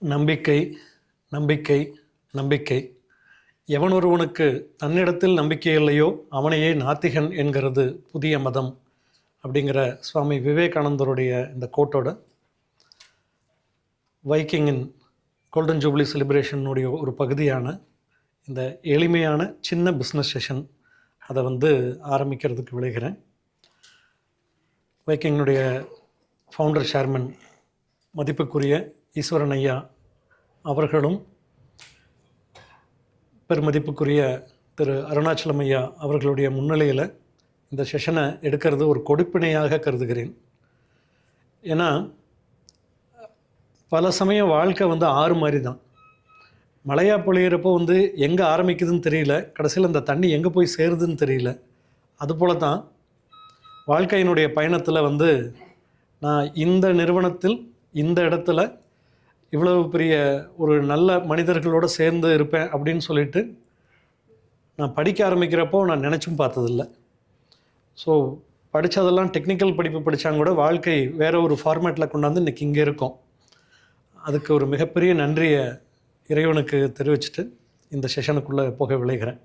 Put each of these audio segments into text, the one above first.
நம்பிக்கை, நம்பிக்கை, நம்பிக்கை. எவன் ஒருவனுக்கு தன்னிடத்தில் நம்பிக்கை இல்லையோ அவனையே நாத்திகன் என்கிறது புதிய மதம் அப்படிங்கிற சுவாமி விவேகானந்தருடைய இந்த கோட்டோட வைக்கிங்கின் கோல்டன் ஜூப்ளி செலிப்ரேஷனுடைய ஒரு பகுதியான இந்த எளிமையான சின்ன பிஸ்னஸ் செஷன் அதை ஆரம்பிக்கிறதுக்கு விளைகிறேன். வைக்கிங்கினுடைய ஃபவுண்டர் சேர்மன் மதிப்புக்குரிய ஈஸ்வரன் ஐயா அவர்களும் பெருமதிப்புக்குரிய திரு அருணாச்சலம் ஐயா அவர்களுடைய முன்னிலையில் இந்த செஷனை எடுக்கிறது ஒரு கொடுப்பினையாக கருதுகிறேன். ஏன்னா பல சமயம் வாழ்க்கை ஆறு மாதிரி தான். மழையாக பொழியிறப்போ எங்கே ஆரம்பிக்குதுன்னு தெரியல, கடைசியில் அந்த தண்ணி எங்கே போய் சேருதுன்னு தெரியல. அதுபோல தான் வாழ்க்கையினுடைய பயணத்தில் நான் இந்த நிறுவனத்தில் இந்த இடத்துல இவ்வளவு பெரிய ஒரு நல்ல மனிதர்களோடு சேர்ந்து இருப்பேன் அப்படின்னு சொல்லிட்டு நான் படிக்க ஆரம்பிக்கிறப்போ நான் நினச்சும் பார்த்ததில்ல. ஸோ படித்ததெல்லாம் டெக்னிக்கல் படிப்பு படித்தாங்க கூட வாழ்க்கை வேறு ஒரு ஃபார்மேட்டில் கொண்டாந்து இன்றைக்கி இங்கே இருக்கோம். அதுக்கு ஒரு மிகப்பெரிய நன்றியை இறைவனுக்கு தெரிவிச்சுட்டு இந்த செஷனுக்குள்ளே போக விளைகிறேன்.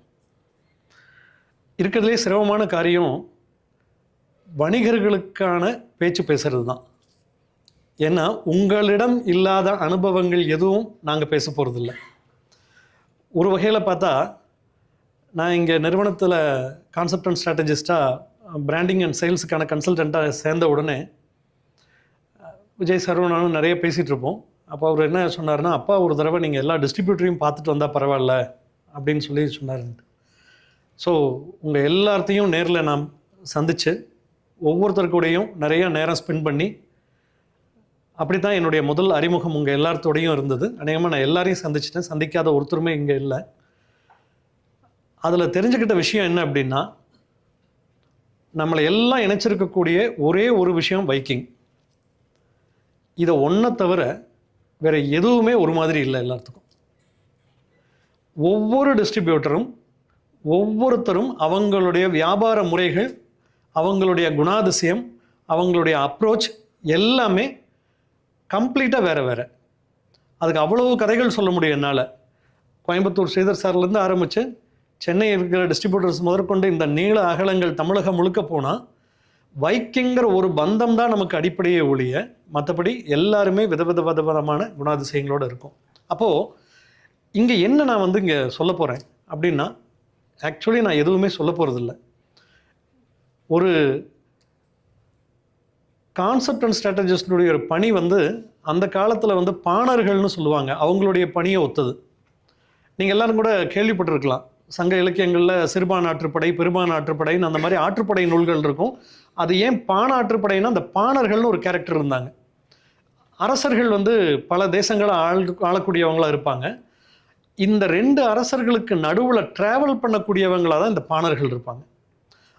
இருக்கிறதுலே சிரமமான காரியம் வணிகர்களுக்கான பேச்சு பேசுகிறது தான். ஏன்னா உங்களிடம் இல்லாத அனுபவங்கள் எதுவும் நாங்கள் பேச போகிறதில்ல. ஒரு வகையில் பார்த்தா நான் இங்கே நிறுவனத்தில் கான்செப்ட் அண்ட் ஸ்ட்ராட்டஜிஸ்ட்டாக பிராண்டிங் அண்ட் சேல்ஸுக்கான கன்சல்டண்ட்டாக சேர்ந்த உடனே விஜய் சாரும் நானும் நிறைய பேசிகிட்டு இருப்போம். அப்போ அவர் என்ன சொன்னார்னா, அப்பா ஒரு தடவை நீங்கள் எல்லா டிஸ்ட்ரிபியூட்டரையும் பார்த்துட்டு வந்தால் பரவாயில்ல அப்படின்னு சொல்லி சொன்னார். ஸோ உங்கள் எல்லாத்தையும் நேரில் நான் சந்தித்து ஒவ்வொருத்தருக்கூடையும் நிறையா நேரம் ஸ்பெண்ட் பண்ணி அப்படி தான் என்னுடைய முதல் அறிமுகம் உங்கள் எல்லாத்தோடையும் இருந்தது. அநேகமாக நான் எல்லாரையும் சந்திச்சிட்டேன், சந்திக்காத ஒருத்தருமே இங்கே இல்லை. அதில் தெரிஞ்சுக்கிட்ட விஷயம் என்ன அப்படின்னா, நம்மளை எல்லாம் இணைச்சிருக்கக்கூடிய ஒரே ஒரு விஷயம் வைக்கிங். இதை ஒன்றை தவிர வேறு எதுவுமே ஒரு மாதிரி இல்லை எல்லாத்துக்கும். ஒவ்வொரு டிஸ்ட்ரிபியூட்டரும் ஒவ்வொருத்தரும் அவங்களுடைய வியாபார முறைகள், அவங்களுடைய குணாதிசயம், அவங்களுடைய அப்ரோச் எல்லாமே கம்ப்ளீட்டாக வேறு வேறு. அதுக்கு அவ்வளவு கதைகள் சொல்ல முடியும் என்னால். கோயம்புத்தூர் ஸ்ரீதர் சார்லேருந்து ஆரம்பித்து சென்னை இருக்கிற டிஸ்ட்ரிபியூட்டர்ஸ் முதற்கொண்டு இந்த நீள அகலங்கள் தமிழகம் முழுக்க போனால் வைக்கிங்கிற ஒரு பந்தம் தான் நமக்கு அடிப்படையே ஒழிய மற்றபடி எல்லாருமே விதவிதமான குணாதிசயங்களோடு இருக்கும். அப்போது இங்கே என்ன நான் இங்கே சொல்ல போகிறேன் அப்படின்னா, ஆக்சுவலி நான் எதுவுமே சொல்ல போகிறதில்ல. ஒரு கான்செப்ட் அண்ட் ஸ்ட்ராட்டஜிஸ்டுடைய ஒரு பணி அந்த காலத்தில் பாணர்கள்னு சொல்லுவாங்க, அவங்களுடைய பணியை ஒத்தது. நீங்கள் எல்லோரும் கூட கேள்விப்பட்டிருக்கலாம், சங்க இலக்கியங்களில் சிறுபான் ஆற்றுப்படை, பெரும்பான் ஆற்றுப்படைன்னு அந்த மாதிரி ஆற்றுப்படை நூல்கள் இருக்கும். அது ஏன் பாண ஆற்றுப்படைன்னா, அந்த பாணர்கள்னு ஒரு கேரக்டர் இருந்தாங்க. அரசர்கள் பல தேசங்களை ஆளக்கூடியவங்களாக இருப்பாங்க. இந்த ரெண்டு அரசர்களுக்கு நடுவில் ட்ராவல் பண்ணக்கூடியவங்களாக தான் இந்த பாணர்கள் இருப்பாங்க.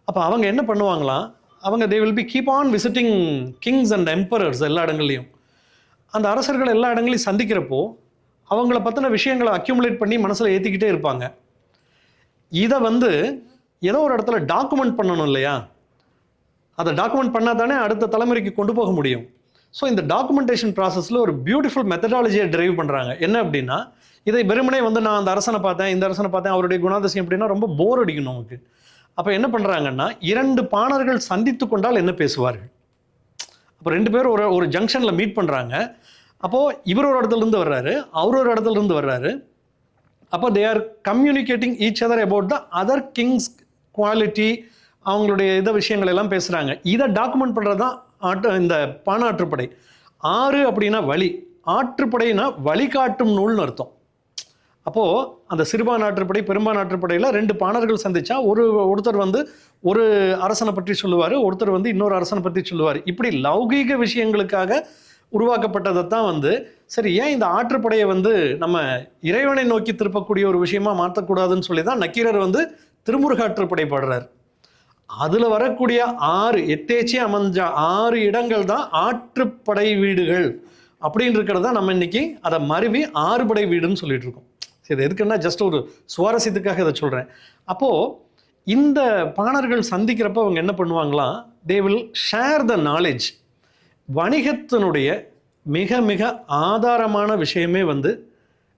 அப்போ அவங்க என்ன பண்ணுவாங்களாம், அவங்க they will be keep on visiting Kings and emperors எல்லா இடங்கள்லையும். அந்த அரசர்கள் எல்லா இடங்களையும் சந்திக்கிறப்போ அவங்கள பற்றின விஷயங்களை அக்யூமுலேட் பண்ணி மனசில் ஏற்றிக்கிட்டே இருப்பாங்க. இதை ஏதோ ஒரு இடத்துல டாக்குமெண்ட் பண்ணணும் இல்லையா? அதை டாக்குமெண்ட் பண்ணால் தானே அடுத்த தலைமுறைக்கு கொண்டு போக முடியும். ஸோ இந்த டாக்குமெண்டேஷன் ப்ராசஸில் ஒரு பியூட்டிஃபுல் மெத்தடாலஜியை டிரைவ் பண்ணுறாங்க. என்ன அப்படின்னா, இதை வெறுமனே நான் அந்த அரசனை பார்த்தேன், இந்த அரசனை பார்த்தேன், அவருடைய குணாதிசயம் அப்படின்னா ரொம்ப போர் அடிக்கணும் நமக்கு. அப்போ என்ன பண்ணுறாங்கன்னா, இரண்டு பாணர்கள் சந்தித்து கொண்டால் என்ன பேசுவார்கள்? அப்போ ரெண்டு பேரும் ஒரு ஜங்ஷனில் மீட் பண்ணுறாங்க. அப்போது இவர் ஒரு இடத்துலேருந்து வர்றாரு, அவர் ஒரு இடத்துலேருந்து வர்றாரு. அப்போ they are communicating each other about the other Kings quality, அவங்களுடைய விஷயங்கள் எல்லாம் பேசுகிறாங்க. இதை டாக்குமெண்ட் பண்ணுறது தான் இந்த பாண ஆற்றுப்படை. ஆறு அப்படின்னா வழி, ஆற்றுப்படைனா வழிகாட்டும் நூல்னு அர்த்தம். அப்போது அந்த சிறுபான் ஆற்றுப்படை, பெரும்பான் ஆற்றுப்படையில் ரெண்டு பாணர்கள் சந்தித்தா ஒருத்தர் ஒரு அரசனை பற்றி சொல்லுவார், ஒருத்தர் இன்னொரு அரசனை பற்றி சொல்லுவார். இப்படி லௌகீக விஷயங்களுக்காக உருவாக்கப்பட்டதை தான் சரி ஏன் இந்த ஆற்றுப்படையை நம்ம இறைவனை நோக்கி திருப்பக்கூடிய ஒரு விஷயமா மாற்றக்கூடாதுன்னு சொல்லி தான் நக்கீரர் திருமுருகாற்றுப்படை பாடுறார். அதில் வரக்கூடிய 6 எத்தேச்சி அமைஞ்ச 6 இடங்கள் தான் ஆற்றுப்படை வீடுகள் அப்படின்னு இருக்கிறது தான் நம்ம இன்னைக்கு அதை மருவி 6 படை வீடுன்னு சொல்லிட்டு இருக்கோம். இது எதுக்குன்னா ஜஸ்ட் ஒரு சுவாரஸ்யத்துக்காக இதை சொல்கிறேன். அப்போது இந்த பாணர்கள் சந்திக்கிறப்ப அவங்க என்ன பண்ணுவாங்களாம், they will share the knowledge. வணிகத்தினுடைய மிக மிக ஆதாரமான விஷயமே வந்து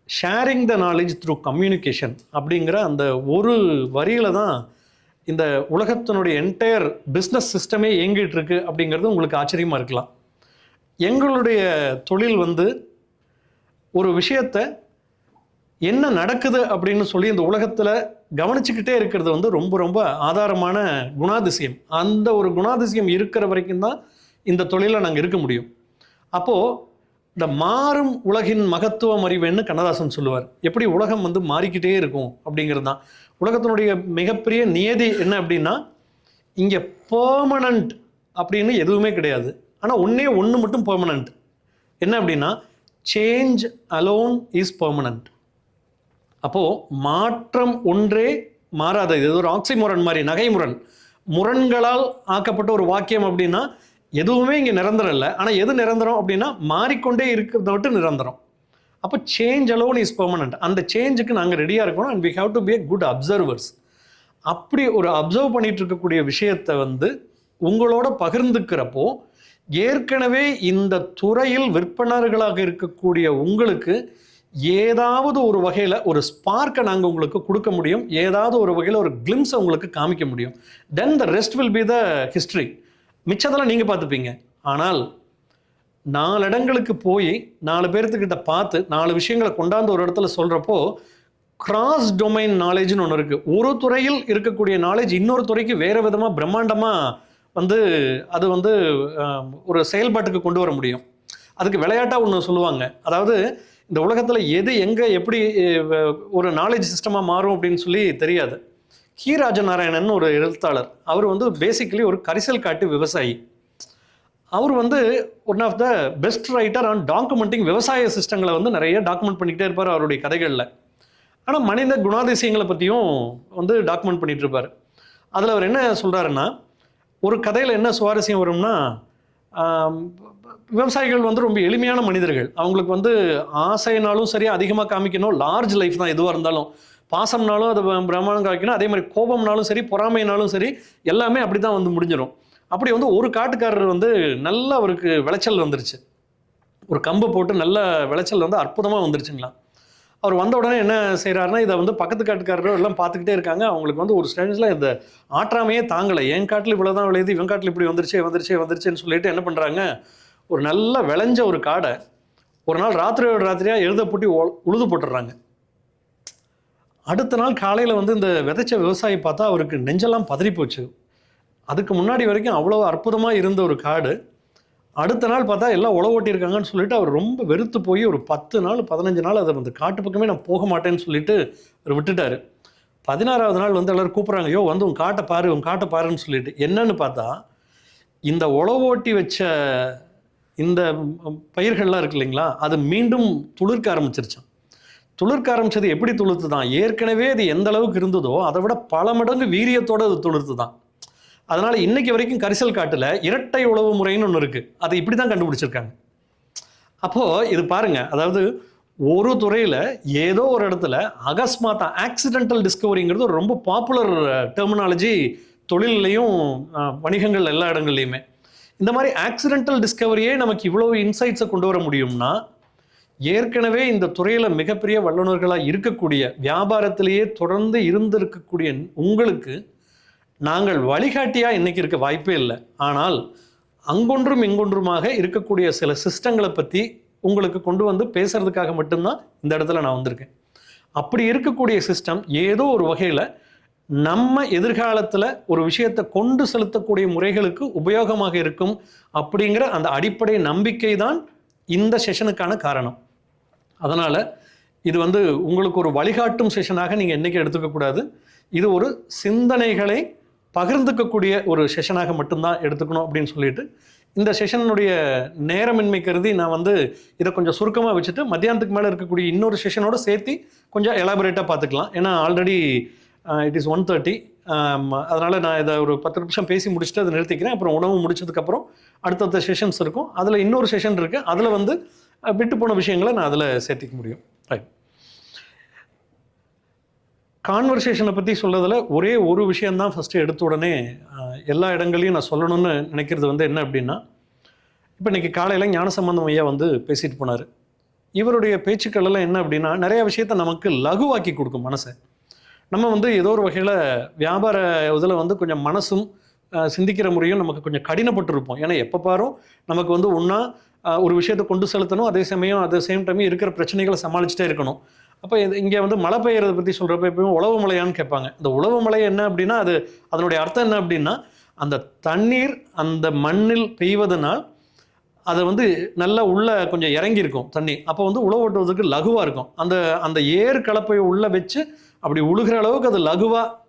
sharing the knowledge through communication அப்படிங்கிற அந்த ஒரு வரியில் தான் இந்த உலகத்தினுடைய என்டையர் பிஸ்னஸ் சிஸ்டமே இயங்கிட்டு இருக்கு அப்படிங்கிறது உங்களுக்கு ஆச்சரியமாக இருக்கலாம். எங்களுடைய தொழில் வந்து ஒரு விஷயத்தை என்ன நடக்குது அப்படின்னு சொல்லி இந்த உலகத்தில் கவனிச்சுக்கிட்டே இருக்கிறது வந்து ரொம்ப ரொம்ப ஆதாரமான குணாதிசயம். அந்த ஒரு குணாதிசயம் இருக்கிற வரைக்கும் தான் இந்த தொழிலை நாங்கள் இருக்க முடியும். அப்போது இந்த மாறும் உலகின் மகத்துவம் அறிவுன்னு கண்ணதாசன் சொல்லுவார். எப்படி உலகம் வந்து மாறிக்கிட்டே இருக்கும் அப்படிங்கிறது தான். உலகத்தினுடைய மிகப்பெரிய நியதி என்ன அப்படின்னா, இங்கே பெர்மனண்ட் அப்படின்னு எதுவுமே கிடையாது. ஆனால் ஒன்று மட்டும் பெர்மனண்ட். என்ன அப்படின்னா, சேஞ்ச் அலோன் இஸ் பெர்மனண்ட். அப்போது மாற்றம் ஒன்றே மாறாதது. இது ஒரு ஆக்சிமுரண் மாதிரி, நகைமுரண், முரண்களால் ஆக்கப்பட்ட ஒரு வாக்கியம். அப்படின்னா எதுவுமே இங்கே நிரந்தரம் இல்லை. ஆனால் எது நிரந்தரம் அப்படின்னா மாறிக்கொண்டே இருக்கிறத விட்டு நிரந்தரம். அப்போ சேஞ்ச் அலோன் இஸ் பெர்மனண்ட். அந்த சேஞ்சுக்கு நாங்கள் ரெடியாக இருக்கணும். And we have to be a good observers. அப்படி ஒரு அப்சர்வ் பண்ணிட்டு இருக்கக்கூடிய விஷயத்தை வந்து உங்களோட பகிர்ந்துக்கிறப்போ, ஏற்கனவே இந்த துறையில் விற்பனர்களாக இருக்கக்கூடிய உங்களுக்கு ஏதாவது ஒரு வகையில் ஒரு ஸ்பார்க்கை நாங்கள் உங்களுக்கு கொடுக்க முடியும். ஏதாவது ஒரு வகையில் ஒரு கிளிம்ஸை உங்களுக்கு காமிக்க முடியும். Then the rest will be the history. மிச்சதெல்லாம் நீங்கள் பார்த்துப்பீங்க. ஆனால் 4 இடங்களுக்கு போய் 4 பேர்த்துக்கிட்ட பார்த்து 4 விஷயங்களை கொண்டாந்து ஒரு இடத்துல சொல்கிறப்போ, கிராஸ் டொமைன் நாலேஜ்னு ஒன்று இருக்குது. ஒரு துறையில் இருக்கக்கூடிய நாலேஜ் இன்னொரு துறைக்கு வேறு விதமாக பிரம்மாண்டமாக வந்து அது வந்து ஒரு செயல்பாட்டுக்கு கொண்டு வர முடியும். அதுக்கு விளையாட்டாக ஒன்று சொல்லுவாங்க. அதாவது இந்த உலகத்தில் எது எங்கே எப்படி ஒரு நாலேஜ் சிஸ்டமாக மாறும் அப்படின்னு சொல்லி தெரியாது. கி ராஜநாராயணன் ஒரு எழுத்தாளர். அவர் வந்து பேசிக்கலி ஒரு கரிசல் காட்டு விவசாயி. அவர் வந்து one of the best writer on documenting விவசாய சிஸ்டங்களை வந்து நிறைய டாக்குமெண்ட் பண்ணிக்கிட்டே இருப்பார் அவருடைய கதைகளில். ஆனால் மனித குணாதிசயங்களை பற்றியும் வந்து டாக்குமெண்ட் பண்ணிகிட்டு இருப்பார். அதில் அவர் என்ன சொல்கிறாருன்னா, ஒரு கதையில் என்ன சுவாரஸ்யம் வரும்னா, விவசாயிகள் வந்து ரொம்ப எளிமையான மனிதர்கள். அவங்களுக்கு வந்து ஆசைனாலும் சரி அதிகமாக காமிக்கணும், லார்ஜ் லைஃப் தான் எதுவாக இருந்தாலும். பாசம்னாலும் அது பிரமாணம் காமிக்கணும், அதே மாதிரி கோபம்னாலும் சரி பொறாமைனாலும் சரி எல்லாமே அப்படி தான் வந்து முடிஞ்சிடும். அப்படி வந்து ஒரு காட்டுக்காரர் வந்து நல்ல அவருக்கு விளைச்சல் வந்துருச்சு. ஒரு கம்பு போட்டு நல்ல விளைச்சல் வந்து அற்புதமாக வந்துருச்சுங்களா. அவர் வந்த உடனே என்ன செய்கிறாருன்னா, இதை வந்து பக்கத்து காட்டுக்காரர்கள் எல்லாம் பார்த்துக்கிட்டே இருக்காங்க. அவங்களுக்கு வந்து ஒரு ஸ்டேஜில் இந்த ஆற்றாமையே தாங்கலை. என் காட்டில் இவ்வளோ தான் விளையுது, இவன் காட்டில் இப்படி வந்துருச்சுன்னு சொல்லிட்டு என்ன பண்ணுறாங்க, ஒரு நல்ல விளைஞ்ச ஒரு காடை ஒரு நாள் ராத்திரியாக எழுத போட்டு உழுது போட்டுடுறாங்க. அடுத்த நாள் காலையில் வந்து இந்த விதைச்ச விவசாயி பார்த்தா அவருக்கு நெஞ்செல்லாம் பதறி போச்சு. அதுக்கு முன்னாடி வரைக்கும் அவ்வளோ அற்புதமாக இருந்த ஒரு காடு அடுத்த நாள் பார்த்தா எல்லாம் உழவு ஓட்டியிருக்காங்கன்னு சொல்லிட்டு அவர் ரொம்ப வெறுத்து போய் ஒரு 10 நாள் 15 நாள் அதை வந்து காட்டு பக்கமே நான் போக மாட்டேன்னு சொல்லிட்டு அவர் விட்டுட்டார். 16வது நாள் வந்து எல்லோரும் கூப்பிட்றாங்க, யோ வந்து உன் காட்டை பாருன்னு சொல்லிட்டு. என்னன்னு பார்த்தா இந்த உழவு ஓட்டி வச்ச இந்த பயிர்கள்லாம் இருக்கு இல்லைங்களா, அது மீண்டும் துளிர்க்க ஆரம்பிச்சிருச்சான். துளிர்க்க ஆரம்பிச்சது எப்படி துளிர்த்து தான், ஏற்கனவே அது எந்த அளவுக்கு இருந்ததோ அதை விட பல மடங்கு வீரியத்தோடு அது துளிர்த்து தான். அதனால் இன்னைக்கு வரைக்கும் கரிசல் காட்டில் இரட்டை உழவு முறைன்னு ஒன்று இருக்குது. அதை இப்படி தான் கண்டுபிடிச்சிருக்காங்க. அப்போது இது பாருங்கள், அதாவது ஒரு துறையில் ஏதோ ஒரு இடத்துல அகஸ்மாத்தா ஆக்சிடென்டல் டிஸ்கவரிங்கிறது ஒரு ரொம்ப பாப்புலர் டெர்மினாலஜி தொழிலையும் வணிகங்கள் எல்லா இடங்கள்லையுமே. இந்த மாதிரி ஆக்சிடென்டல் டிஸ்கவரியே நமக்கு இவ்வளோ இன்சைட்ஸை கொண்டு வர முடியும்னா, ஏற்கனவே இந்த துறையில் மிகப்பெரிய வல்லுநர்களாக இருக்கக்கூடிய வியாபாரத்திலேயே தொடர்ந்து இருந்திருக்கக்கூடிய உங்களுக்கு நாங்கள் வழிகாட்டியாக இன்றைக்கி இருக்க வாய்ப்பே இல்லை. ஆனால் அங்கொன்றும் இங்கொன்றுமாக இருக்கக்கூடிய சில சிஸ்டங்களை பற்றி உங்களுக்கு கொண்டு வந்து பேசுகிறதுக்காக மட்டும்தான் இந்த இடத்துல நான் வந்திருக்கேன். அப்படி இருக்கக்கூடிய சிஸ்டம் ஏதோ ஒரு வகையில் நம்ம எதிர்காலத்தில் ஒரு விஷயத்தை கொண்டு செலுத்தக்கூடிய முறைகளுக்கு உபயோகமாக இருக்கும் அப்படிங்கிற அந்த அடிப்படை நம்பிக்கை தான் இந்த செஷனுக்கான காரணம். அதனால் இது வந்து உங்களுக்கு ஒரு வழிகாட்டும் செஷனாக நீங்கள் என்றைக்கும் எடுத்துக்கக்கூடாது. இது ஒரு சிந்தனைகளை பகிர்ந்துக்கக்கூடிய ஒரு செஷனாக மட்டும்தான் எடுத்துக்கணும் அப்படின்னு சொல்லிட்டு, இந்த செஷனுடைய நேரமின்மை கருதி நான் வந்து இதை கொஞ்சம் சுருக்கமாக வச்சுட்டு மத்தியானத்துக்கு மேலே இருக்கக்கூடிய இன்னொரு செஷனோடு சேர்த்து கொஞ்சம் எலாபரேட்டாக பார்த்துக்கலாம். ஏன்னா ஆல்ரெடி இட் இஸ் 1:30. அதனால் நான் இதை ஒரு 10 நிமிஷம் பேசி முடிச்சுட்டு அதை நிறுத்திக்கிறேன். அப்புறம் உணவு முடிச்சதுக்கப்புறம் அடுத்தடுத்த செஷன்ஸ் இருக்கும். அதில் இன்னொரு செஷன் இருக்குது. அதில் வந்து விட்டு போன விஷயங்களை நான் அதில் சேர்த்திக்க முடியும். ரைட். கான்வர்சேஷனை பற்றி சொல்கிறதுல ஒரே ஒரு விஷயந்தான் ஃபஸ்ட்டு எடுத்த உடனே எல்லா இடங்களையும் நான் சொல்லணும்னு நினைக்கிறது வந்து என்ன அப்படின்னா, இப்போ இன்றைக்கி காலையில் ஞானசம்பந்தம் ஐயா வந்து பேசிட்டு போனார். இவருடைய பேச்சுக்கள் எல்லாம் என்ன அப்படின்னா, நிறைய விஷயத்த நமக்கு லகுவாக்கி கொடுக்கும் மனசை. நம்ம வந்து ஏதோ ஒரு வகையில் வியாபார இதில் வந்து கொஞ்சம் மனசும் சிந்திக்கிற முறையும் நமக்கு கொஞ்சம் கடினப்பட்டிருப்போம். ஏன்னா எப்போ பாரும் நமக்கு வந்து ஒன்றா ஒரு விஷயத்தை கொண்டு செலுத்தணும், அதே சமயம் சேம் டைம் இருக்கிற பிரச்சனைகளை சமாளிச்சுட்டே இருக்கணும். அப்போ இங்கே வந்து மழை பெய்யறதை பற்றி சொல்கிறப்ப எப்பயும் உழவு மழையான்னு கேட்பாங்க. இந்த உழவு மழை என்ன அப்படின்னா, அதனுடைய அர்த்தம் என்ன அப்படின்னா, அந்த தண்ணீர் அந்த மண்ணில் பெய்வதனால் அதை வந்து நல்லா உள்ள கொஞ்சம் இறங்கியிருக்கும் தண்ணி. அப்போ வந்து உழவு ஓட்டுவதற்கு லகுவாக இருக்கும். அந்த ஏர் கலப்பையை உள்ளே வச்சு அப்படி உழுகிற அளவுக்கு அது லகுவாக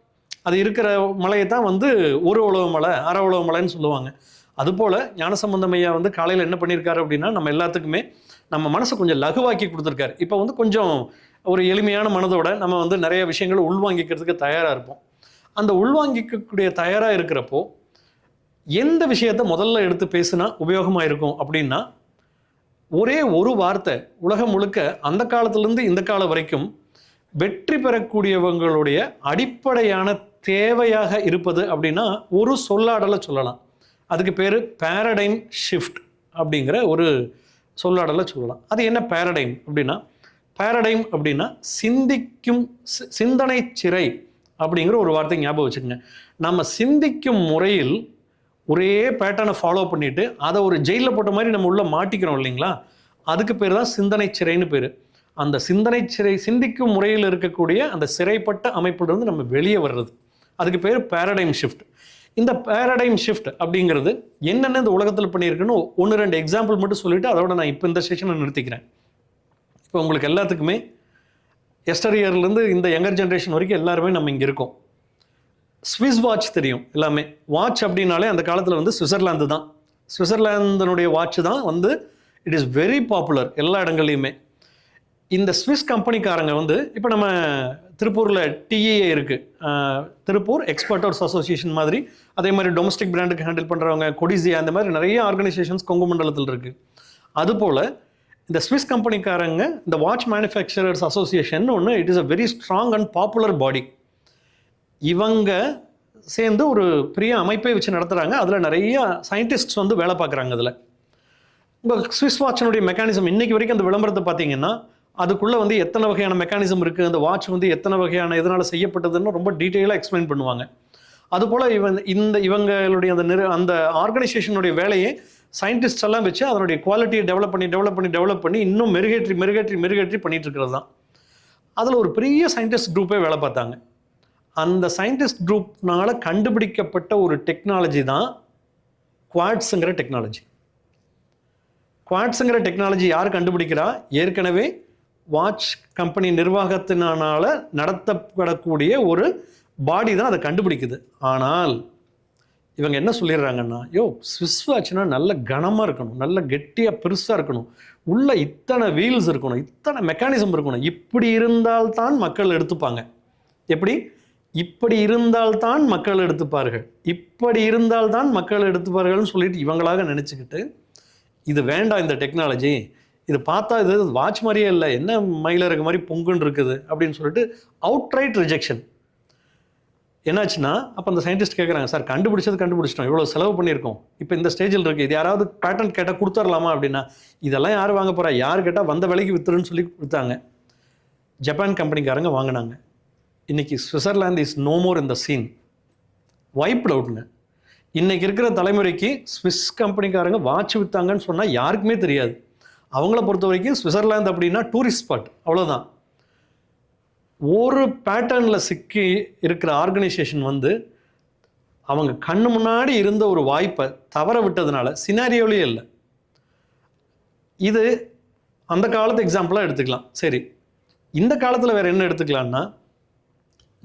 அது இருக்கிற மலையை தான் வந்து ஒரு உழவு மலை, அரை உழவு மலைன்னு சொல்லுவாங்க. அதுபோல் ஞானசம்பந்தம் ஐயா வந்து காலையில் என்ன பண்ணியிருக்காரு அப்படின்னா, நம்ம எல்லாத்துக்குமே நம்ம மனசை கொஞ்சம் லகுவாக்கி கொடுத்துருக்காரு. இப்போ வந்து கொஞ்சம் ஒரு எளிமையான மனதோட நம்ம வந்து நிறைய விஷயங்களை உள்வாங்கிக்கிறதுக்கு தயாராக இருப்போம். அந்த உள்வாங்கிக்கக்கூடிய தயாராக இருக்கிறப்போ எந்த விஷயத்தை முதல்ல எடுத்து பேசுனா உபயோகமாக இருக்கும் அப்படின்னா, ஒரே ஒரு வார்த்தை உலகம் முழுக்க அந்த காலத்திலேருந்து இந்த காலம் வரைக்கும் வெற்றி பெறக்கூடியவங்களுடைய அடிப்படையான தேவையாக இருப்பது அப்படின்னா ஒரு சொல்லாடலை சொல்லலாம். அதுக்கு பேர் பேரடைம் ஷிஃப்ட் அப்படிங்கிற ஒரு சொல்லாடலை சொல்லலாம். அது என்ன பேரடைம் அப்படின்னா, பேரடைம் அப்படின்னா சிந்தனை சிறை அப்படிங்கிற ஒரு வார்த்தை ஞாபகம் வச்சுக்கோங்க. நம்ம சிந்திக்கும் முறையில் ஒரே பேட்டர்னை ஃபாலோ பண்ணிட்டு அதை ஒரு ஜெயிலில் போட்ட மாதிரி நம்ம உள்ள மாட்டிக்கிறோம் இல்லைங்களா, அதுக்கு பேர் தான் சிந்தனை சிறைன்னு பேர். அந்த சிந்தனை சிறை சிந்திக்கும் முறையில் இருக்கக்கூடிய அந்த சிறைப்பட்ட அமைப்பிலிருந்து நம்ம வெளியே வர்றது, அதுக்கு பேர் பேரடைம் ஷிஃப்ட். இந்த பேரடைம் ஷிஃப்ட் அப்படிங்கிறது என்னென்ன இந்த உலகத்தில் பண்ணியிருக்குன்னு 1-2 எக்ஸாம்பிள் மட்டும் சொல்லிவிட்டு அதோட நான் இப்போ இந்த செஷனை நிறுத்திக்கிறேன். இப்போ உங்களுக்கு எல்லாத்துக்குமே எஸ்டர் இயர்லேருந்து இந்த யங்கர் ஜென்ரேஷன் வரைக்கும் எல்லாருமே நம்ம இங்கே இருக்கோம். ஸ்விஸ் வாட்ச் தெரியும் எல்லாமே. வாட்ச் அப்படின்னாலே அந்த காலத்தில் வந்து சுவிட்சர்லாந்து தான். சுவிட்சர்லாந்தினுடைய வாட்ச் தான் வந்து இட் இஸ் வெரி பாப்புலர் எல்லா இடங்கள்லையுமே. இந்த ஸ்விஸ் கம்பெனிக்காரங்க வந்து இப்போ நம்ம திருப்பூரில் டிஇஏ இருக்குது, திருப்பூர் எக்ஸ்போர்ட்டர்ஸ் அசோசியேஷன் மாதிரி, அதே மாதிரி டொமஸ்டிக் பிராண்டுக்கு ஹேண்டில் பண்ணுறவங்க கொடிசியா, அந்த மாதிரி நிறைய ஆர்கனைசேஷன்ஸ் கொங்கு மண்டலத்தில் இருக்குது. அதுபோல் இந்த ஸ்விஸ் கம்பெனிக்காரங்க இந்த வாட்ச் மேனுஃபேக்சரர்ஸ் அசோசியேஷன் ஒன்று, it is a very strong and popular body. இவங்க சேர்ந்து ஒரு பெரிய அமைப்பை வச்சு நடத்துகிறாங்க. அதில் நிறைய சயின்டிஸ்ட்ஸ் வந்து வேலை பார்க்குறாங்க. அதில் உங்கள் ஸ்விஸ் வாட்சினுடைய மெக்கானிசம் இன்றைக்கி வரைக்கும் அந்த விளம்பரத்தை பார்த்தீங்கன்னா அதுக்குள்ளே வந்து எத்தனை வகையான மெக்கானிசம் இருக்குது, அந்த வாட்ச் வந்து எத்தனை வகையான இதனால் செய்யப்பட்டதுன்னு ரொம்ப டீட்டெயிலாக எக்ஸ்பிளைன் பண்ணுவாங்க. அதுபோல் இவங்களுடைய அந்த ஆர்கனைசேஷனுடைய வேலையை சயின்டிஸ்ட் எல்லாம் வச்சு அதனுடைய குவாலிட்டியை டெவலப் பண்ணி இன்னும் மெருகேற்றி பண்ணிட்டு இருக்கிறது தான். அதில் ஒரு பெரிய சயின்டிஸ்ட் குரூப்பே வேலை பார்த்தாங்க. அந்த சயின்டிஸ்ட் குரூப்னால கண்டுபிடிக்கப்பட்ட ஒரு டெக்னாலஜி தான் குவாட்ஸுங்கிற டெக்னாலஜி. குவாட்ஸுங்கிற டெக்னாலஜி யார் கண்டுபிடிக்கிறா? ஏற்கனவே வாட்ச் கம்பெனி நிர்வாகத்தினால நடத்தப்படக்கூடிய ஒரு பாடி தான் அதை கண்டுபிடிக்குது. ஆனால் இவங்க என்ன சொல்லிடுறாங்கன்னா, ஸ்விஸ் வாட்ச்னா நல்ல கனமாக இருக்கணும், நல்ல கெட்டியாக பெருசாக இருக்கணும், உள்ள இத்தனை வீல்ஸ் இருக்கணும், இத்தனை மெக்கானிசம் இருக்கணும், இப்படி இருந்தால்தான் மக்கள் எடுத்துப்பாங்க. இப்படி இருந்தால்தான் மக்கள் எடுத்துப்பார்கள்னு சொல்லிட்டு இவங்களாக நினச்சிக்கிட்டு இது வேண்டாம், இந்த டெக்னாலஜி இது பார்த்தா இது வாட்ச் மாதிரியே இல்லை, என்ன மயில இருக்க மாதிரி பொங்குன்னு இருக்குது அப்படின்னு சொல்லிட்டு அவுட்ரைட் ரிஜெக்ஷன். என்னாச்சுன்னா அப்போ அந்த சயின்டிஸ்ட் கேட்குறாங்க, சார் கண்டுபிடிச்சிட்டோம், இவ்வளோ செலவு பண்ணியிருக்கோம், இப்போ இந்த ஸ்டேஜில் இருக்குது, இது யாராவது பேட்டன்ட் கேட்டால் கொடுத்துடலாமா அப்படின்னா, இதெல்லாம் யார் வாங்க போகிறா, யார் கேட்டால் வந்த விலைக்கு வித்துருன்னு சொல்லி கொடுத்தாங்க. ஜப்பான் கம்பெனிக்காரங்க வாங்கினாங்க. இன்றைக்கி Switzerland is no more in the scene, wiped அவுட்ங்க. இன்றைக்கி இருக்கிற தலைமுறைக்கு ஸ்விஸ் கம்பெனிக்காரங்க வாட்ச் விற்றாங்கன்னு சொன்னால் யாருக்குமே தெரியாது. அவங்கள பொறுத்த வரைக்கும் சுவிட்சர்லாந்து அப்படின்னா டூரிஸ்ட் ஸ்பாட், அவ்வளோதான். ஒரு பேட்டர்னில் சிக்கி இருக்கிற ஆர்கனைசேஷன் வந்து அவங்க கண்ணு முன்னாடி இருந்த ஒரு வாய்ப்பை தவற விட்டதுனால சினாரியோலே இல்லை. இது அந்த காலத்து எக்ஸாம்பிளாக எடுத்துக்கலாம். சரி, இந்த காலத்தில் வேறு என்ன எடுத்துக்கலான்னா,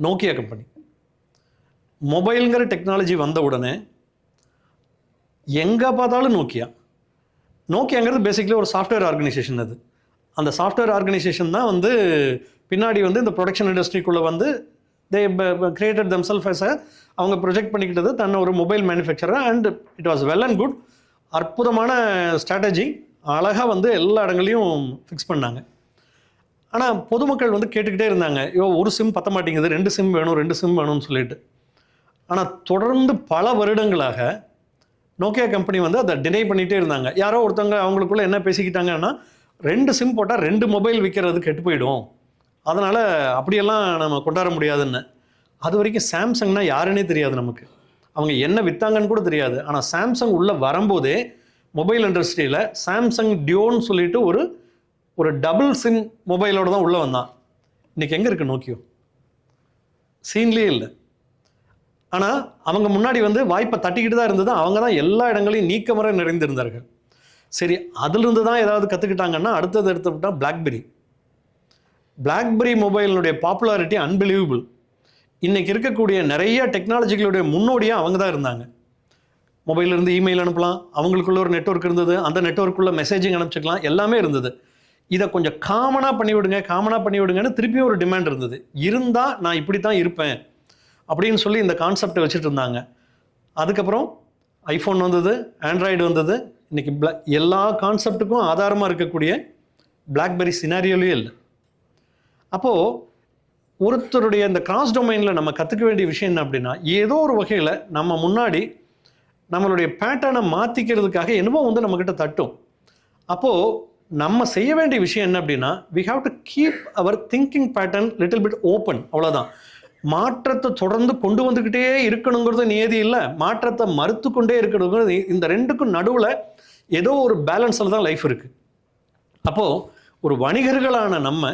நோக்கியா கம்பெனி மொபைலுங்கிற டெக்னாலஜி வந்த உடனே எங்கே பார்த்தாலும் நோக்கியாங்கிறது பேசிக்கலி ஒரு சாஃப்ட்வேர் ஆர்கனைசேஷன். அது அந்த சாஃப்ட்வேர் ஆர்கனைசேஷன் தான் வந்து பின்னாடி வந்து இந்த ப்ரொடக்ஷன் இண்டஸ்ட்ரிக்குள்ளே வந்து தே கிரியேட்டட் தெம்செல்ஃப் அஸ் அவங்க ப்ரொஜெக்ட் பண்ணிக்கிட்டது தன்னை ஒரு mobile manufacturer. And it was well and good, அற்புதமான ஸ்ட்ராட்டஜி, அழகாக வந்து எல்லா இடங்களையும் ஃபிக்ஸ் பண்ணாங்க. ஆனால் பொதுமக்கள் வந்து கேட்டுக்கிட்டே இருந்தாங்க, ஒரு சிம் பற்ற மாட்டேங்குது, 2 சிம் வேணும்னு சொல்லிட்டு. ஆனால் தொடர்ந்து பல வருடங்களாக நோக்கியா கம்பெனி வந்து அதை டினை பண்ணிகிட்டே இருந்தாங்க. யாரோ ஒருத்தவங்க அவங்களுக்குள்ள என்ன பேசிக்கிட்டாங்கன்னா, 2 சிம் போட்டால் 2 மொபைல் விற்கிறது கெட்டு போயிடும், அதனால் அப்படியெல்லாம் நம்ம கொண்டாட முடியாதுன்னு. அது வரைக்கும் சாம்சங்னா யாருன்னே தெரியாது நமக்கு. அவங்க என்ன விற்றாங்கன்னு கூட தெரியாது. ஆனால் சாம்சங் உள்ளே வரும்போதே மொபைல் இண்டஸ்ட்ரியில் சாம்சங் டியோன்னு சொல்லிட்டு ஒரு ஒரு டபுள் சிம் மொபைலோடு தான் உள்ளே வந்தான். இன்றைக்கி எங்கே இருக்குது நோக்கியோ? சீன்லேயே இல்லை. ஆனால் அவங்க முன்னாடி வந்து வாய்ப்பை தட்டிக்கிட்டு தான் இருந்தது. அவங்க தான் எல்லா இடங்களையும் நீக்கமர நிறைந்திருந்தார்கள். சரி, அதிலிருந்து தான் ஏதாவது கற்றுக்கிட்டாங்கன்னா அடுத்தது எடுத்துக்கிட்டால் பிளாக்பெரி மொபைலினுடைய பாப்புலாரிட்டி அன்பிலீவபிள். இன்றைக்கி இருக்கக்கூடிய நிறைய டெக்னாலஜிகளுடைய முன்னோடியாக அவங்க தான் இருந்தாங்க. மொபைலிருந்து இமெயில் அனுப்பலாம், அவங்களுக்குள்ள ஒரு நெட்வொர்க் இருந்தது, அந்த நெட்வொர்க்குள்ளே மெசேஜிங் அனுப்பிச்சிக்கலாம், எல்லாமே இருந்தது. இதை கொஞ்சம் காமனாக பண்ணிவிடுங்கன்னு திருப்பியும் ஒரு டிமாண்ட் இருந்தது. இருந்தால் நான் இப்படி தான் இருப்பேன் அப்படின்னு சொல்லி இந்த கான்செப்டை வச்சுட்டு இருந்தாங்க. அதுக்கப்புறம் ஐஃபோன் வந்தது, ஆண்ட்ராய்டு வந்தது. இன்றைக்கி எல்லா கான்செப்டுக்கும் ஆதாரமாக இருக்கக்கூடிய பிளாக்பெரி சினாரியோலேயே இல்லை. அப்போது ஒருத்தருடைய இந்த கிராஸ் டொமைனில் நம்ம கற்றுக்க வேண்டிய விஷயம் என்ன அப்படின்னா, ஏதோ ஒரு வகையில் நம்ம முன்னாடி நம்மளுடைய பேட்டர்னை மாற்றிக்கிறதுக்காக என்னவோ வந்து நம்மக்கிட்ட தட்டும். அப்போது நம்ம செய்ய வேண்டிய விஷயம் என்ன அப்படின்னா, we have to keep our thinking pattern little bit open. அவ்வளோதான். மாற்றத்தை தொடர்ந்து கொண்டு வந்துக்கிட்டே இருக்கணுங்கிறது நியதி இல்லை, மாற்றத்தை மறுத்து கொண்டே இருக்கணுங்கிறது. இந்த ரெண்டுக்கும் நடுவில் ஏதோ ஒரு பேலன்ஸில் தான் லைஃப் இருக்குது. அப்போது ஒரு வணிகர்களான நம்ம,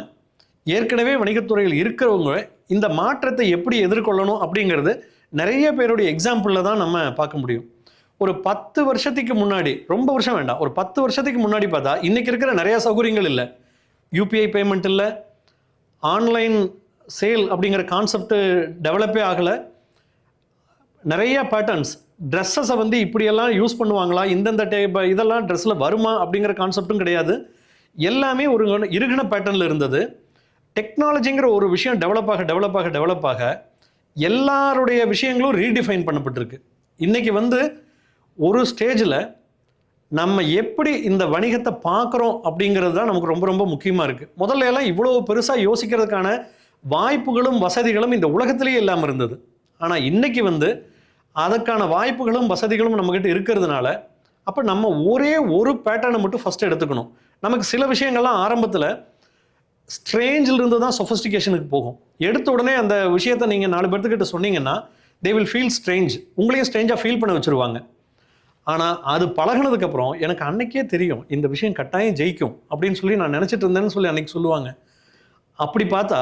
ஏற்கனவே வணிகத்துறையில் இருக்கிறவங்க இந்த மாற்றத்தை எப்படி எதிர்கொள்ளணும் அப்படிங்கிறது நிறைய பேருடைய எக்ஸாம்பிளில் தான் நம்ம பார்க்க முடியும். ஒரு 10 வருஷத்துக்கு முன்னாடி, ரொம்ப வருஷம் வேண்டாம், ஒரு 10 வருஷத்துக்கு முன்னாடி பார்த்தா இன்றைக்கி இருக்கிற நிறைய சௌகரியங்கள் இல்லை. யூபிஐ பேமெண்ட் இல்லை, ஆன்லைன் சேல் அப்படிங்கிற கான்செப்ட் டெவலப்பே ஆகலை. நிறைய பேட்டர்ன்ஸ், ட்ரெஸ்ஸஸை வந்து இப்படியெல்லாம் யூஸ் பண்ணுவாங்களா, இந்தந்த இதெல்லாம் ட்ரெஸ்ஸில் வருமா அப்படிங்கிற கான்செப்டும் கிடையாது. எல்லாமே ஒரு இறுகின பேட்டர்னில் இருந்தது. டெக்னாலஜிங்கிற ஒரு விஷயம் டெவலப் ஆக எல்லாருடைய விஷயங்களும் ரீடிஃபைன் பண்ணப்பட்டிருக்கு. இன்றைக்கி வந்து ஒரு ஸ்டேஜில் நம்ம எப்படி இந்த வணிகத்தை பார்க்குறோம் அப்படிங்கிறது தான் நமக்கு ரொம்ப ரொம்ப முக்கியமாக இருக்குது. முதல்ல எல்லாம் இவ்வளோ பெருசாக யோசிக்கிறதுக்கான வாய்ப்புகளும் வசதிகளும் இந்த உலகத்திலேயே இல்லாமல் இருந்தது. ஆனால் இன்றைக்கி வந்து அதுக்கான வாய்ப்புகளும் வசதிகளும் நம்மக்கிட்ட இருக்கிறதுனால அப்போ நம்ம ஒரே ஒரு பேட்டர்னை மட்டும் ஃபஸ்ட்டு எடுத்துக்கணும். நமக்கு சில விஷயங்கள்லாம் ஆரம்பத்தில் ஸ்ட்ரேஞ்சிலிருந்து தான் சொஃபஸ்டிகேஷனுக்கு போகும். எடுத்த உடனே அந்த விஷயத்தை நீங்கள் 4 பேர்த்துக்கிட்ட சொன்னீங்கன்னா தே வில் ஃபீல் ஸ்ட்ரேஞ்ச், உங்களையும் ஸ்ட்ரேஞ்சாக ஃபீல் பண்ண வச்சுருவாங்க. ஆனால் அது பழகினதுக்கப்புறம் எனக்கு அன்னைக்கே தெரியும் இந்த விஷயம் கட்டாயம் ஜெயிக்கும் அப்படின்னு சொல்லி நான் நினச்சிட்டு இருந்தேன்னு சொல்லி அன்றைக்கி சொல்லுவாங்க. அப்படி பார்த்தா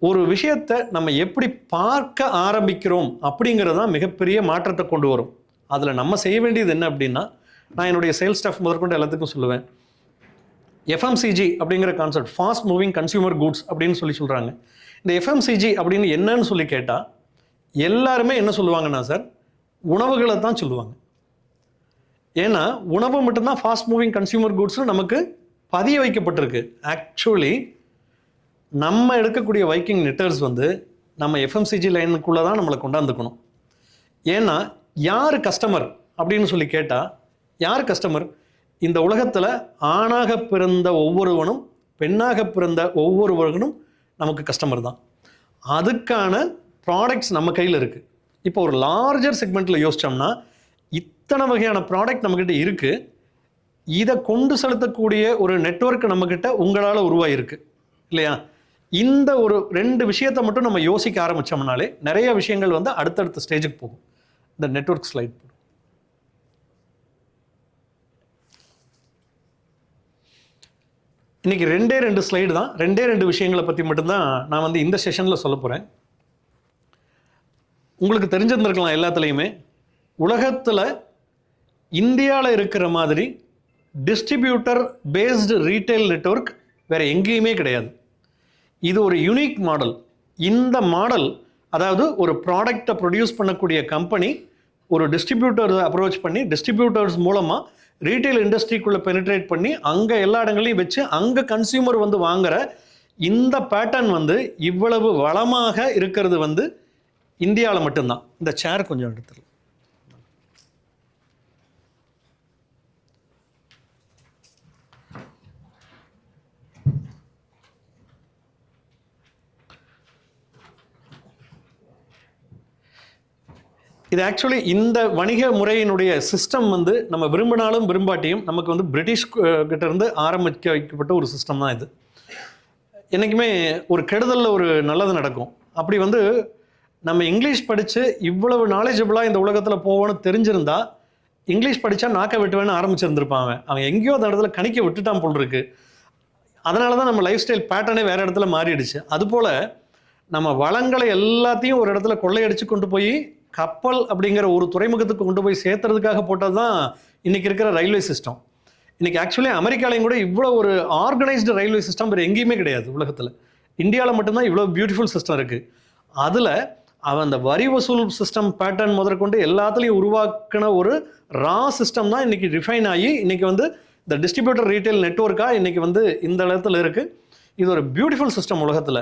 ஒரு விஷயத்தை நம்ம எப்படி பார்க்க ஆரம்பிக்கிறோம் அப்படிங்கிறது தான் மிகப்பெரிய மாற்றத்தை கொண்டு வரும். அதில் நம்ம செய்ய வேண்டியது என்ன அப்படின்னா, நான் என்னுடைய சேல்ஸ் ஸ்டாஃப் முதற்கொண்டு எல்லாத்துக்கும் சொல்லுவேன், எஃப்எம்சிஜி அப்படிங்கிற concept, fast moving consumer goods அப்படின்னு சொல்கிறாங்க. இந்த எஃப்எம்சிஜி அப்படின்னு என்னன்னு சொல்லி கேட்டால் எல்லாருமே என்ன சொல்லுவாங்கன்னா, சார் உணவுகளை தான் சொல்லுவாங்க. ஏன்னா உணவு மட்டும்தான் ஃபாஸ்ட் மூவிங் கன்சியூமர் குட்ஸ்னு நமக்கு பதிய வைக்கப்பட்டிருக்கு. ஆக்சுவலி நம்ம எடுக்கக்கூடிய வைக்கிங் நெட்டர்ஸ் வந்து நம்ம எஃப்எம்சிஜி லைனுக்குள்ளே தான் நம்மளை கொண்டாந்துக்கணும். ஏன்னா யார் கஸ்டமர் அப்படின்னு சொல்லி கேட்டால், யார் கஸ்டமர்? இந்த உலகத்தில் ஆணாக பிறந்த ஒவ்வொருவனும் பெண்ணாக பிறந்த ஒவ்வொருவனும் நமக்கு கஸ்டமர் தான். அதுக்கான ப்ராடக்ட்ஸ் நம்ம கையில் இருக்குது. இப்போ ஒரு லார்ஜர் செக்மெண்ட்டில் யோசித்தோம்னா இத்தனை வகையான ப்ராடக்ட் நம்மக்கிட்ட இருக்குது. இதை கொண்டு செலுத்தக்கூடிய ஒரு நெட்வொர்க் நம்மக்கிட்ட உங்களால் உருவாகிருக்கு இல்லையா? இந்த ஒரு 2 விஷயத்தை மட்டும் நம்ம யோசிக்க ஆரம்பித்தோம்னாலே நிறைய விஷயங்கள் வந்து அடுத்தடுத்த ஸ்டேஜுக்கு போகும். இந்த நெட்வொர்க் ஸ்லைட் போடும். இன்றைக்கி 2 ஸ்லைடு தான், 2 விஷயங்களை பற்றி மட்டும்தான் நான் வந்து இந்த செஷனில் சொல்ல போகிறேன். உங்களுக்கு தெரிஞ்சிருந்திருக்கலாம் எல்லாத்துலேயுமே, உலகத்தில் இந்தியாவில் இருக்கிற மாதிரி டிஸ்ட்ரிபியூட்டர் பேஸ்டு ரீட்டைல் நெட்வொர்க் வேறு எங்கேயுமே கிடையாது. இது ஒரு யூனிக் மாடல். இந்த மாடல், அதாவது ஒரு ப்ராடக்டை ப்ரொடியூஸ் பண்ணக்கூடிய கம்பெனி ஒரு டிஸ்ட்ரிபியூட்டர் அப்ரோச் பண்ணி டிஸ்ட்ரிபியூட்டர்ஸ் மூலமாக ரீட்டைல் இண்டஸ்ட்ரிக்குள்ளே பெனிட்ரேட் பண்ணி அங்கே எல்லா இடங்களையும் வச்சு அங்கே கன்சியூமர் வந்து வாங்குகிற இந்த பேட்டர்ன் வந்து இவ்வளவு வளமாக இருக்கிறது வந்து இந்தியாவில் மட்டும்தான். இந்த சேர் கொஞ்சம் எடுத்துடலாம். இது ஆக்சுவலி இந்த வணிக முறையினுடைய சிஸ்டம் வந்து நம்ம விரும்பினாலும் விரும்பாட்டியும் நமக்கு வந்து பிரிட்டிஷ் கிட்ட இருந்து ஆரம்பிக்க வைக்கப்பட்ட ஒரு சிஸ்டம் தான் இது. என்றைக்குமே ஒரு கெடுதலில் ஒரு நல்லது நடக்கும். அப்படி வந்து நம்ம இங்கிலீஷ் படித்து இவ்வளவு நாலேஜபிளாக இந்த உலகத்தில் போவோன்னு தெரிஞ்சிருந்தா இங்கிலீஷ் படித்தா நாக்க விட்டுவேன்னு ஆரம்பிச்சிருந்துருப்பாங்க. அவன் எங்கேயோ அந்த இடத்துல கணிக்க விட்டுட்டான் போல் இருக்கு. அதனால தான் நம்ம லைஃப் ஸ்டைல் பேட்டர்னே வேறு இடத்துல மாறிடுச்சு. அதுபோல் நம்ம வளங்களை எல்லாத்தையும் ஒரு இடத்துல கொள்ளையடிச்சு கொண்டு போய் கப்பல் அப்படிங்கிற ஒரு துறைமுகத்துக்கு கொண்டு போய் சேர்த்துறதுக்காக போட்டது தான் இன்றைக்கி இருக்கிற ரயில்வே சிஸ்டம். இன்றைக்கி ஆக்சுவலி அமெரிக்காலையும் கூட இவ்வளோ ஒரு ஆர்கனைஸ்டு ரயில்வே சிஸ்டம் வேறு எங்கேயுமே கிடையாது உலகத்தில். இந்தியாவில் மட்டும்தான் இவ்வளோ பியூட்டிஃபுல் சிஸ்டம் இருக்குது. அதில் அவன் அந்த வரி வசூல் சிஸ்டம் பேட்டர்ன் முதற்கொண்டு எல்லாத்துலேயும் உருவாக்கின ஒரு ரா சிஸ்டம் தான் இன்றைக்கி ரிஃபைன் ஆகி இன்றைக்கி வந்து இந்த டிஸ்ட்ரிபியூட்டர் ரீட்டைல் நெட்வொர்க்காக இன்றைக்கி வந்து இந்த இடத்துல இருக்குது. இது ஒரு பியூட்டிஃபுல் சிஸ்டம் உலகத்தில்.